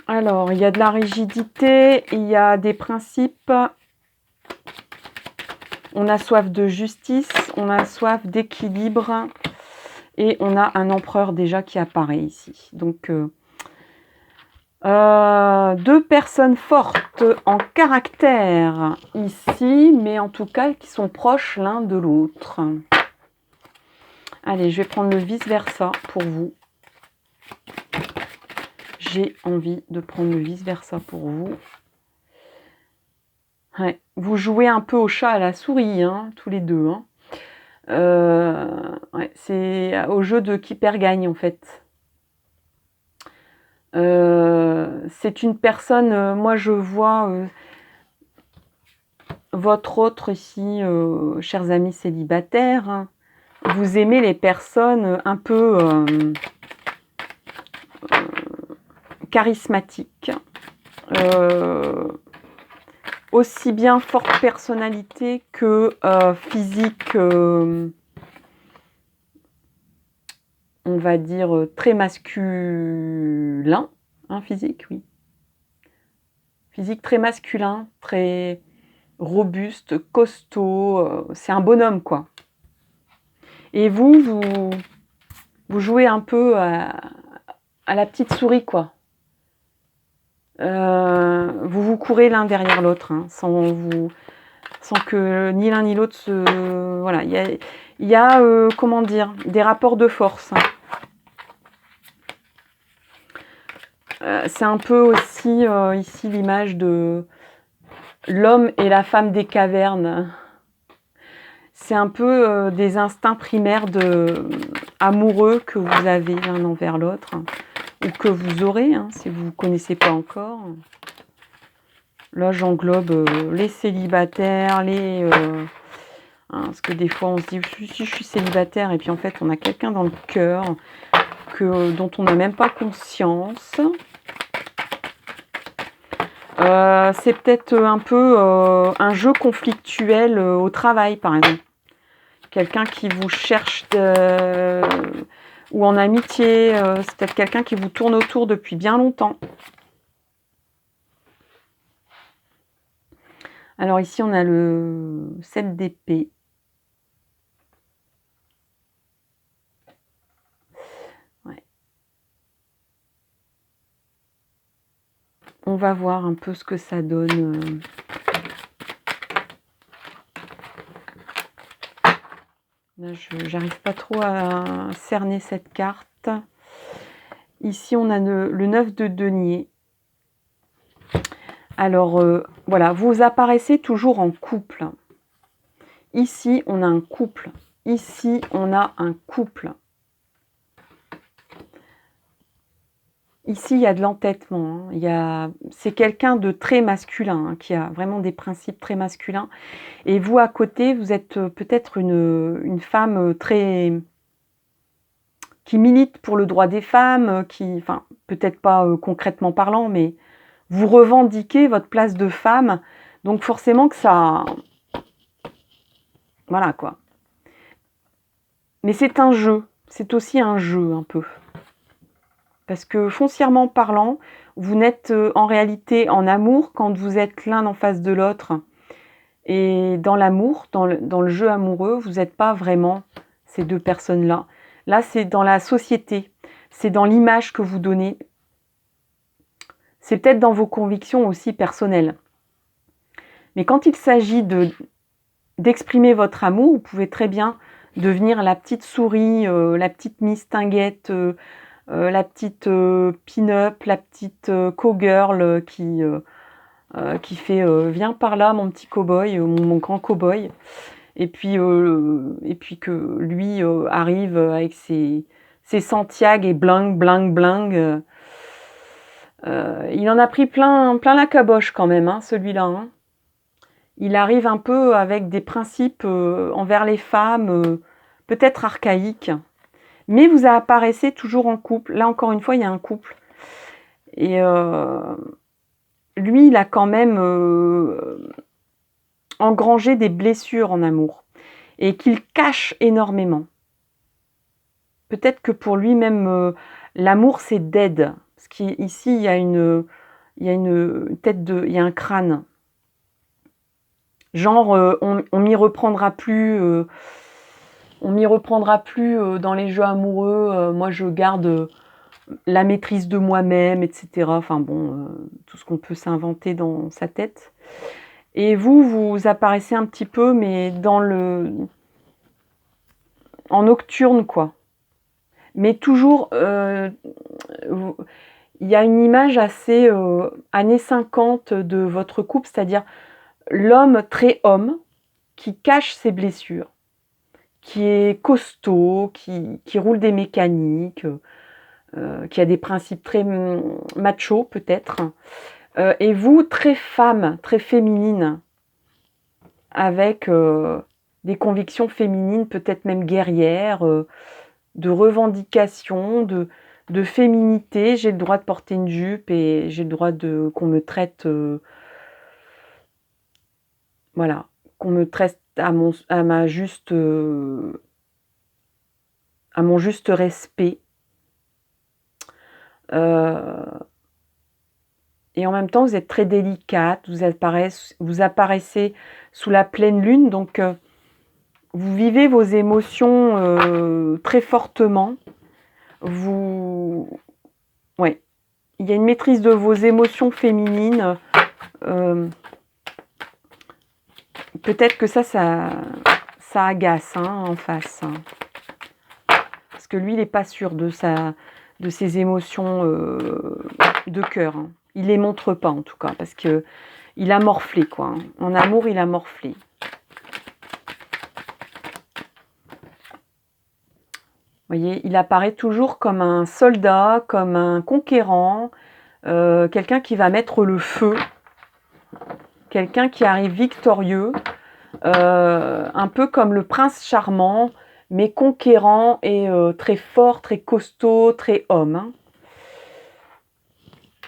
Alors, il y a de la rigidité, il y a des principes. On a soif de justice, on a soif d'équilibre. Et on a un empereur déjà qui apparaît ici. Donc, deux personnes fortes en caractère ici, mais en tout cas qui sont proches l'un de l'autre. Allez, je vais prendre le vice-versa pour vous. J'ai envie de prendre le vice-versa pour vous. Ouais. Vous jouez un peu au chat à la souris, hein, tous les deux. Hein. Ouais, c'est au jeu de qui perd gagne en fait. C'est une personne, moi je vois votre autre ici, chers amis célibataires, hein, vous aimez les personnes un peu charismatiques, aussi bien forte personnalité que physique, on va dire très masculin, hein, physique, oui. Physique très masculin, très robuste, costaud, c'est un bonhomme quoi. Et vous jouez un peu à la petite souris quoi. Vous courez l'un derrière l'autre, hein, sans que ni l'un ni l'autre se... Voilà, il y a comment dire, des rapports de force. Hein. C'est un peu aussi ici l'image de l'homme et la femme des cavernes. C'est un peu des instincts primaires amoureux que vous avez l'un envers l'autre, ou que vous aurez, hein, si vous ne connaissez pas encore. Là, j'englobe les célibataires, hein, parce que des fois, on se dit si je suis célibataire, et puis en fait, on a quelqu'un dans le cœur dont on n'a même pas conscience. C'est peut-être un peu un jeu conflictuel au travail, par exemple. Quelqu'un qui vous cherche ou en amitié, c'est peut-être quelqu'un qui vous tourne autour depuis bien longtemps. Alors ici, on a le 7 d'épée. Ouais. On va voir un peu ce que ça donne. Là, je n'arrive pas trop à cerner cette carte. Ici, on a le 9 de denier. Alors, voilà, vous apparaissez toujours en couple. Ici, on a un couple. Ici, on a un couple. Ici, il y a de l'entêtement. Hein. C'est quelqu'un de très masculin, hein, qui a vraiment des principes très masculins. Et vous, à côté, vous êtes peut-être une femme qui milite pour le droit des femmes, enfin, peut-être pas concrètement parlant, mais vous revendiquez votre place de femme. Donc forcément que ça... Voilà, quoi. Mais c'est un jeu. C'est aussi un jeu, un peu. Parce que foncièrement parlant, vous n'êtes en réalité en amour quand vous êtes l'un en face de l'autre. Et dans l'amour, dans le jeu amoureux, vous n'êtes pas vraiment ces deux personnes-là. Là, c'est dans la société. C'est dans l'image que vous donnez. C'est peut-être dans vos convictions aussi personnelles. Mais quand il s'agit d'exprimer votre amour, vous pouvez très bien devenir la petite souris, la petite mistinguette, la petite pin-up, la petite cowgirl qui fait viens par là mon petit cow-boy, mon grand cow-boy. et puis que lui arrive avec ses Santiago et bling, bling, bling. Il en a pris plein la caboche quand même, hein, celui-là. Hein. Il arrive un peu avec des principes envers les femmes, peut-être archaïques. Mais vous apparaissez toujours en couple. Là, encore une fois, il y a un couple. Et lui, il a quand même engrangé des blessures en amour. Et qu'il cache énormément. Peut-être que pour lui même, l'amour, c'est dead. Parce qu'ici, il y a une tête il y a un crâne. Genre, on m'y reprendra plus. On m'y reprendra plus dans les jeux amoureux. Moi, je garde la maîtrise de moi-même, etc. Enfin bon, tout ce qu'on peut s'inventer dans sa tête. Et vous apparaissez un petit peu, mais en nocturne, quoi. Mais toujours, il y a une image assez années 50 de votre couple, c'est-à-dire l'homme très homme qui cache ses blessures, qui est costaud, qui roule des mécaniques, qui a des principes très macho peut-être, et vous très femme, très féminine, avec des convictions féminines, peut-être même guerrières, de revendication, de féminité. J'ai le droit de porter une jupe et j'ai le droit qu'on me traite, voilà, qu'on me traite à mon juste respect. Et en même temps, vous êtes très délicate, vous apparaissez sous la pleine lune, donc vous vivez vos émotions très fortement. Ouais, il y a une maîtrise de vos émotions féminines. Peut-être que ça agace hein, en face. Hein. Parce que lui, il n'est pas sûr de ses émotions de cœur. Hein. Il ne les montre pas en tout cas, parce qu'il a morflé, quoi. Hein. En amour, il a morflé. Vous voyez, il apparaît toujours comme un soldat, comme un conquérant, quelqu'un qui va mettre le feu, quelqu'un qui arrive victorieux, un peu comme le prince charmant, mais conquérant et très fort, très costaud, très homme. Hein.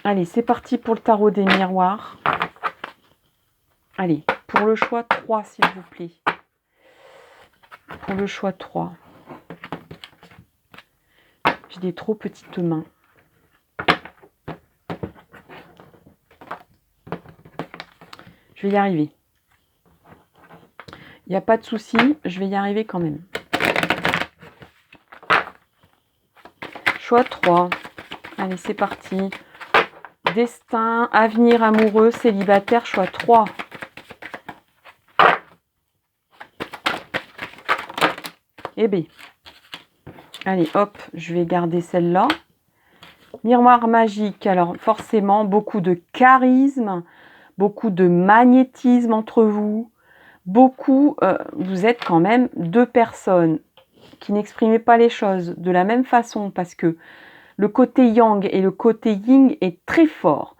Allez, c'est parti pour le tarot des miroirs. Allez, pour le choix 3, s'il vous plaît. Pour le choix 3. J'ai des trop petites mains. Je vais y arriver. Il n'y a pas de souci, je vais y arriver quand même. Choix 3. Allez, c'est parti. Destin, avenir amoureux, célibataire, choix 3. Eh bien. Allez, hop, je vais garder celle-là. Miroir magique, alors forcément, beaucoup de charisme, beaucoup de magnétisme entre vous. Vous êtes quand même deux personnes qui n'exprimaient pas les choses de la même façon parce que le côté yang et le côté yin est très fort.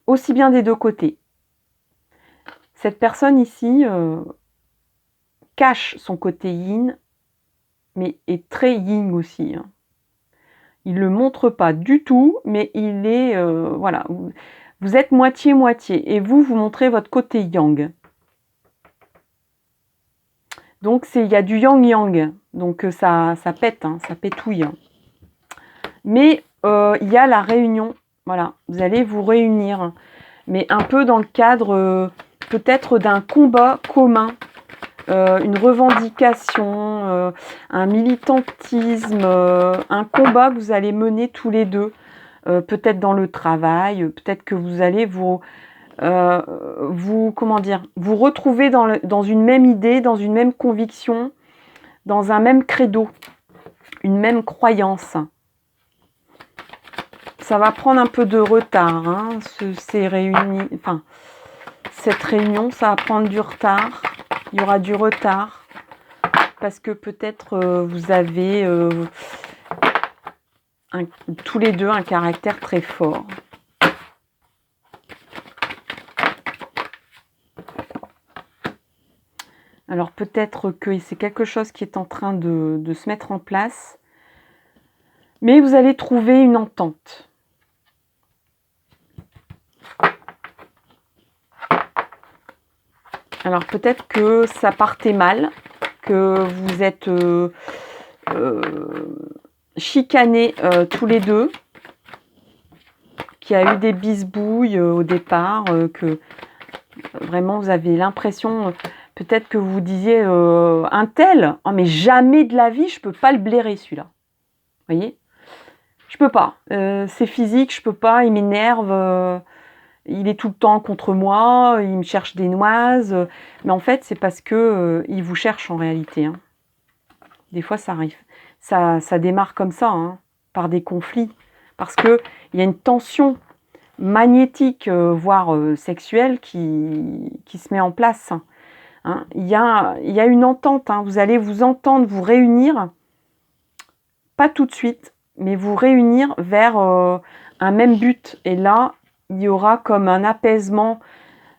Aussi bien des deux côtés. Cette personne ici cache son côté yin, mais est très yin aussi. Hein. Il ne le montre pas du tout, mais il est... voilà. Vous êtes moitié-moitié et vous montrez votre côté yang. Donc, il y a du yang-yang. Donc, ça pète, hein, ça pétouille. Hein. Mais il y a la réunion. Voilà, vous allez vous réunir. Mais un peu dans le cadre peut-être d'un combat commun. Une revendication, un militantisme, un combat que vous allez mener tous les deux. Peut-être dans le travail, peut-être que vous allez vous retrouver dans une même idée, dans une même conviction, dans un même credo, une même croyance. Ça va prendre un peu de retard, hein, ces cette réunion, ça va prendre du retard. Il y aura du retard. Parce que peut-être vous avez tous les deux un caractère très fort. Alors peut-être que c'est quelque chose qui est en train de se mettre en place. Mais vous allez trouver une entente. Alors peut-être que ça partait mal, que vous êtes chicanés tous les deux, qu'il y a eu des bisbouilles au départ, que vraiment vous avez l'impression, peut-être que vous vous disiez un tel, oh, mais jamais de la vie je peux pas le blairer celui-là. Vous voyez? Je peux pas. C'est physique, je peux pas, il m'énerve. Il est tout le temps contre moi, il me cherche des noises. Mais en fait, c'est parce que il vous cherche en réalité. Hein. Des fois, ça arrive. Ça démarre comme ça, hein, par des conflits. Parce qu'il y a une tension magnétique, voire sexuelle, qui se met en place. Hein. Il y a une entente. Hein. Vous allez vous entendre, vous réunir. Pas tout de suite, mais vous réunir vers un même but. Et là, il y aura comme un apaisement,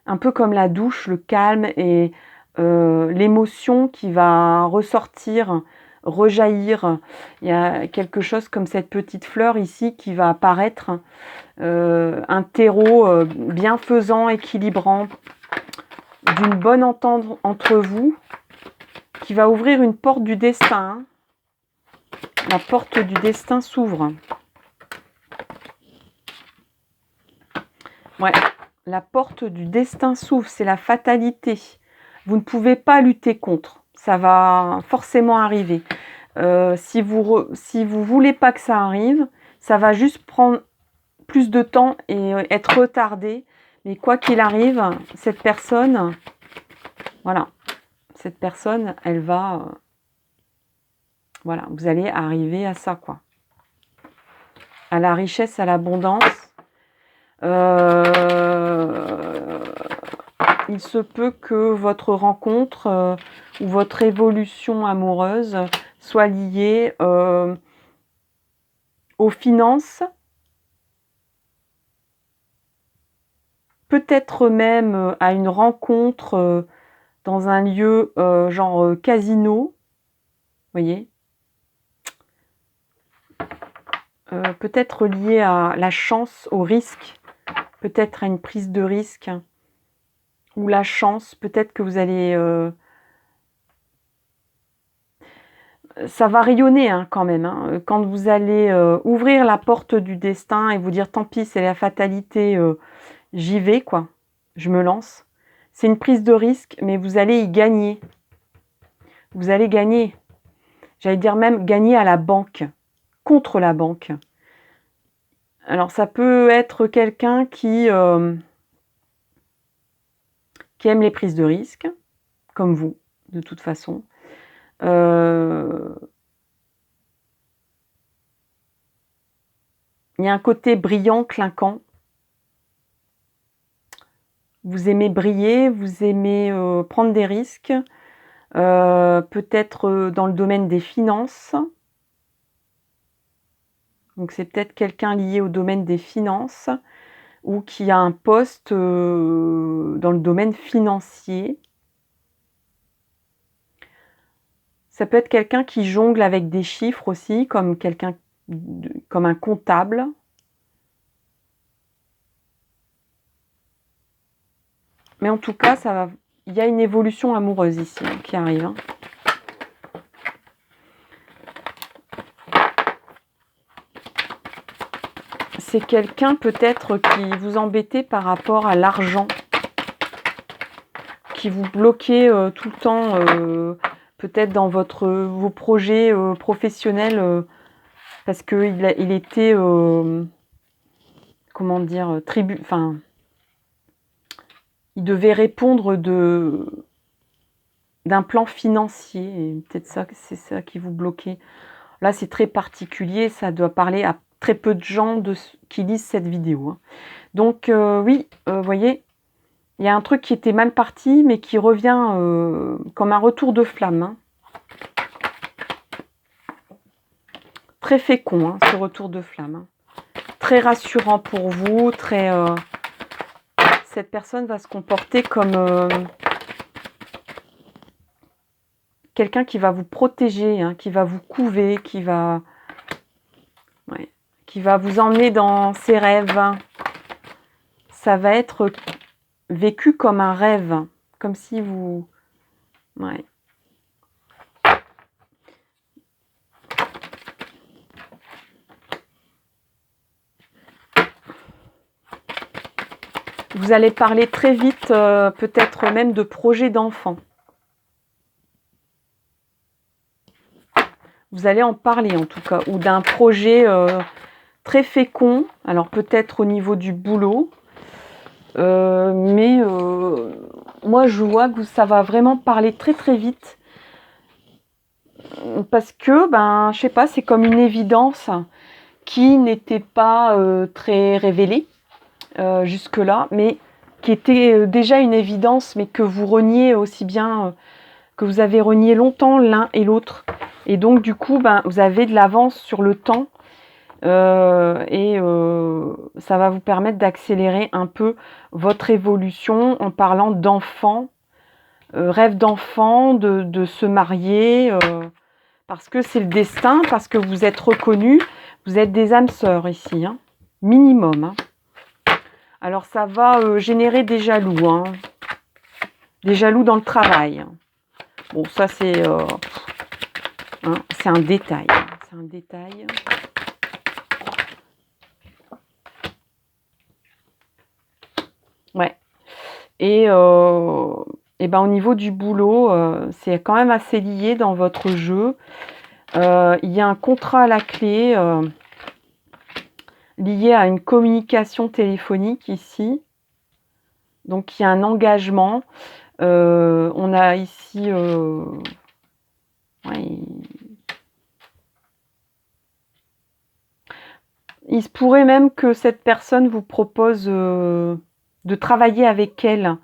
un peu comme la douche, le calme et l'émotion qui va ressortir, rejaillir. Il y a quelque chose comme cette petite fleur ici qui va apparaître, un terreau bienfaisant, équilibrant, d'une bonne entente entre vous, qui va ouvrir une porte du destin. Hein. La porte du destin s'ouvre. Ouais, la porte du destin s'ouvre, c'est la fatalité. Vous ne pouvez pas lutter contre, ça va forcément arriver. Si vous voulez pas que ça arrive, ça va juste prendre plus de temps et être retardé. Mais quoi qu'il arrive, cette personne, voilà, cette personne, elle va, voilà, vous allez arriver à ça, quoi. À la richesse, à l'abondance. Il se peut que votre rencontre ou votre évolution amoureuse soit liée aux finances, peut-être même à une rencontre dans un lieu genre casino, vous voyez, peut-être lié à la chance, au risque, peut-être à une prise de risque, ou la chance, peut-être que vous allez... ça va rayonner hein, quand même. Hein. Quand vous allez ouvrir la porte du destin et vous dire tant pis, c'est la fatalité, j'y vais, quoi. Je me lance. C'est une prise de risque, mais vous allez y gagner. Vous allez gagner. J'allais dire même gagner à la banque, contre la banque. Alors ça peut être quelqu'un qui aime les prises de risque, comme vous, de toute façon. Il y a un côté brillant, clinquant. Vous aimez briller, vous aimez prendre des risques, peut-être dans le domaine des finances. Donc c'est peut-être quelqu'un lié au domaine des finances ou qui a un poste dans le domaine financier. Ça peut être quelqu'un qui jongle avec des chiffres aussi, comme comme un comptable. Mais en tout cas, il y a une évolution amoureuse ici hein, qui arrive. Hein. C'est quelqu'un peut-être qui vous embêtait par rapport à l'argent, qui vous bloquait tout le temps, peut-être dans vos projets professionnels, parce qu'il était, comment dire, il devait répondre d'un plan financier, et peut-être ça, c'est ça qui vous bloquait. Là, c'est très particulier, ça doit parler à très peu de gens qui lisent cette vidéo. Hein. Donc, oui, vous voyez, Il y a un truc qui était mal parti, mais qui revient comme un retour de flamme. Hein. Très fécond, hein, ce retour de flamme. Hein. Très rassurant pour vous. Cette personne va se comporter comme quelqu'un qui va vous protéger, hein, qui va vous couver, qui va vous emmener dans ses rêves. Ça va être vécu comme un rêve, comme si vous... Ouais. Vous allez parler très vite, peut-être même de projet d'enfant. Vous allez en parler en tout cas, ou d'un projet très fécond, alors peut-être au niveau du boulot, mais moi je vois que ça va vraiment parler très très vite, parce que, je sais pas, c'est comme une évidence qui n'était pas très révélée jusque-là, mais qui était déjà une évidence, mais que vous reniez aussi bien, que vous avez renié longtemps l'un et l'autre. Et donc du coup, vous avez de l'avance sur le temps et ça va vous permettre d'accélérer un peu votre évolution en parlant d'enfant, rêve d'enfant, de se marier, parce que c'est le destin, parce que vous êtes reconnus, vous êtes des âmes sœurs ici, hein, minimum. Hein. Alors ça va générer des jaloux, hein, des jaloux dans le travail. Bon, ça c'est un détail. C'est un détail. Ouais. Et au niveau du boulot, c'est quand même assez lié dans votre jeu. Il y a un contrat à la clé lié à une communication téléphonique ici. Donc il y a un engagement. On a ici... il se pourrait même que cette personne vous propose de travailler avec elle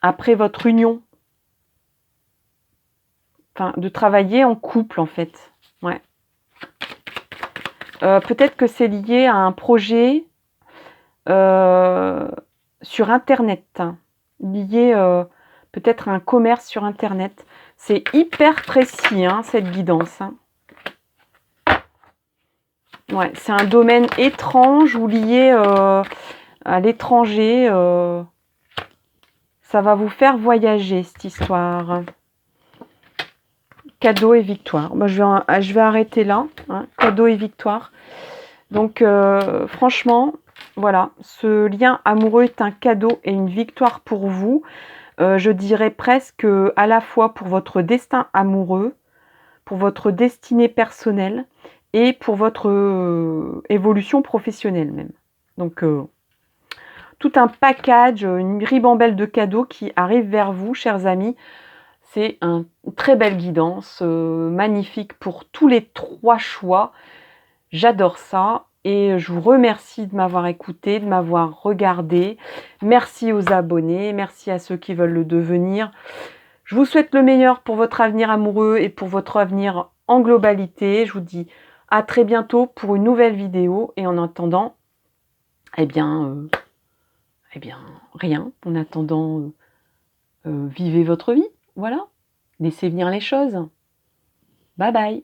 après votre union. Enfin, de travailler en couple, en fait. Ouais. Peut-être que c'est lié à un projet sur Internet. Lié peut-être à un commerce sur Internet. C'est hyper précis, hein, cette guidance. Hein. Ouais, c'est un domaine étrange ou lié à l'étranger. Ça va vous faire voyager, cette histoire. Cadeau et victoire. Je vais arrêter là. Hein, cadeau et victoire. Donc, franchement, voilà. Ce lien amoureux est un cadeau et une victoire pour vous. Je dirais presque à la fois pour votre destin amoureux, pour votre destinée personnelle et pour votre évolution professionnelle même. Donc, tout un package, une ribambelle de cadeaux qui arrive vers vous, chers amis. C'est une très belle guidance, magnifique pour tous les 3 choix. J'adore ça et je vous remercie de m'avoir écouté, de m'avoir regardé. Merci aux abonnés, merci à ceux qui veulent le devenir. Je vous souhaite le meilleur pour votre avenir amoureux et pour votre avenir en globalité. Je vous dis à très bientôt pour une nouvelle vidéo et en attendant, rien. En attendant, vivez votre vie. Voilà. Laissez venir les choses. Bye bye.